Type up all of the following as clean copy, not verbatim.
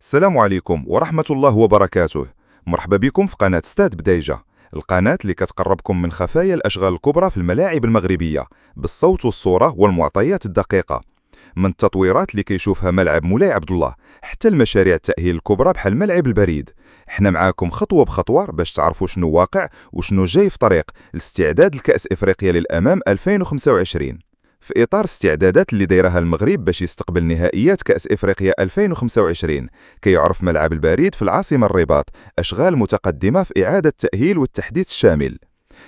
السلام عليكم ورحمة الله وبركاته. مرحبا بكم في قناة استاد بديجة، القناة اللي كتقربكم من خفايا الأشغال الكبرى في الملاعب المغربية بالصوت والصورة والمعطيات الدقيقة. من التطويرات اللي كيشوفها ملعب مولاي عبد الله حتى المشاريع التأهيل الكبرى بحال ملعب البريد، احنا معاكم خطوة بخطوة باش تعرفوا شنو واقع وشنو جاي في طريق الاستعداد لكأس إفريقيا للأمام 2025. في إطار الاستعدادات اللي دايرها المغرب باش يستقبل نهائيات كأس إفريقيا 2025، كيعرف ملعب البريد في العاصمة الرباط أشغال متقدمة في إعادة التأهيل والتحديث الشامل.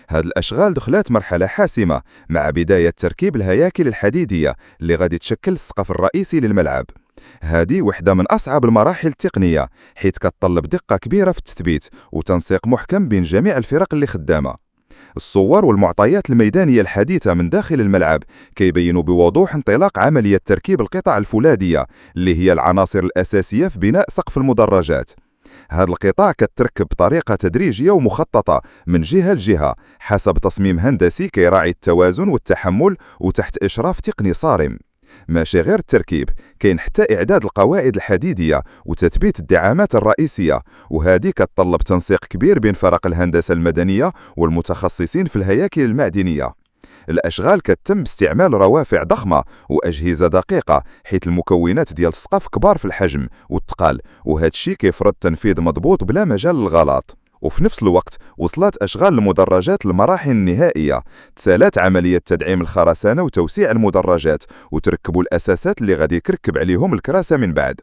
هاد الأشغال دخلات مرحلة حاسمة مع بداية تركيب الهياكل الحديدية اللي غادي تشكل السقف الرئيسي للملعب. هذه وحدة من أصعب المراحل التقنية، حيث كتطلب دقة كبيرة في التثبيت وتنسيق محكم بين جميع الفرق اللي خدامة. الصور والمعطيات الميدانية الحديثة من داخل الملعب كيبينوا بوضوح انطلاق عملية تركيب القطع الفولاذية اللي هي العناصر الأساسية في بناء سقف المدرجات. هذه القطع كتركب بطريقة تدريجية ومخططة من جهة لجهة حسب تصميم هندسي كيراعي التوازن والتحمل وتحت إشراف تقني صارم. ماشي غير التركيب، كاين حتى إعداد القواعد الحديدية وتثبيت الدعامات الرئيسية، وهذه كتطلب تنسيق كبير بين فرق الهندسة المدنية والمتخصصين في الهياكل المعدنية. الأشغال كتم باستعمال روافع ضخمة وأجهزة دقيقة، حيث المكونات ديال السقف كبار في الحجم والثقل، وهذا الشيء كيفرض تنفيذ مضبوط بلا مجال للغلط. وفي نفس الوقت وصلت أشغال المدرجات للمراحل النهائية، تسالات عملية تدعيم الخرسانة وتوسيع المدرجات وتركبوا الأساسات اللي غادي يركب عليهم الكراسة من بعد.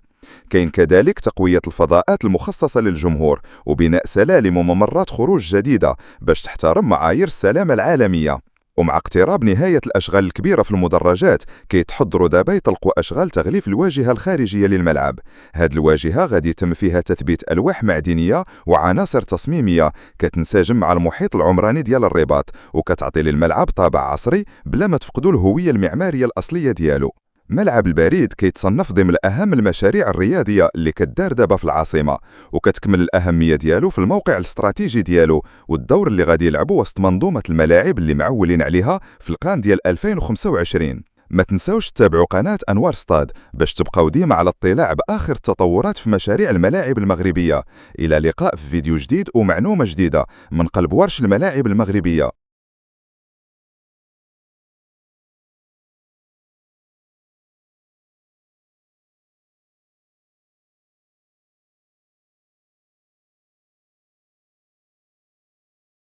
كاين كذلك تقوية الفضاءات المخصصة للجمهور وبناء سلالم وممرات خروج جديدة باش تحترم معايير السلامة العالمية. ومع اقتراب نهاية الأشغال الكبيرة في المدرجات كيتحضروا دابا يطلقوا أشغال تغليف الواجهة الخارجية للملعب. هاد الواجهة غادي يتم فيها تثبيت ألواح معدنية وعناصر تصميمية كتنسجم مع المحيط العمراني ديال الرباط، وكتعطي للملعب طابع عصري بلا ما تفقدوا الهوية المعمارية الأصلية ديالو. ملعب البريد كيتصنف ضمن أهم المشاريع الرياضية اللي كدار دابا في العاصمة، وكتكمل الأهمية ديالو في الموقع الاستراتيجي ديالو والدور اللي غادي يلعبوا وسط منظومة الملاعب اللي معولين عليها في القان ديال 2025. ما تنساوش تتابعوا قناة أنوار ستاد باش تبقاو ديما على اطلاع بآخر التطورات في مشاريع الملاعب المغربية. إلى اللقاء في فيديو جديد ومعلومة جديدة من قلب ورش الملاعب المغربية.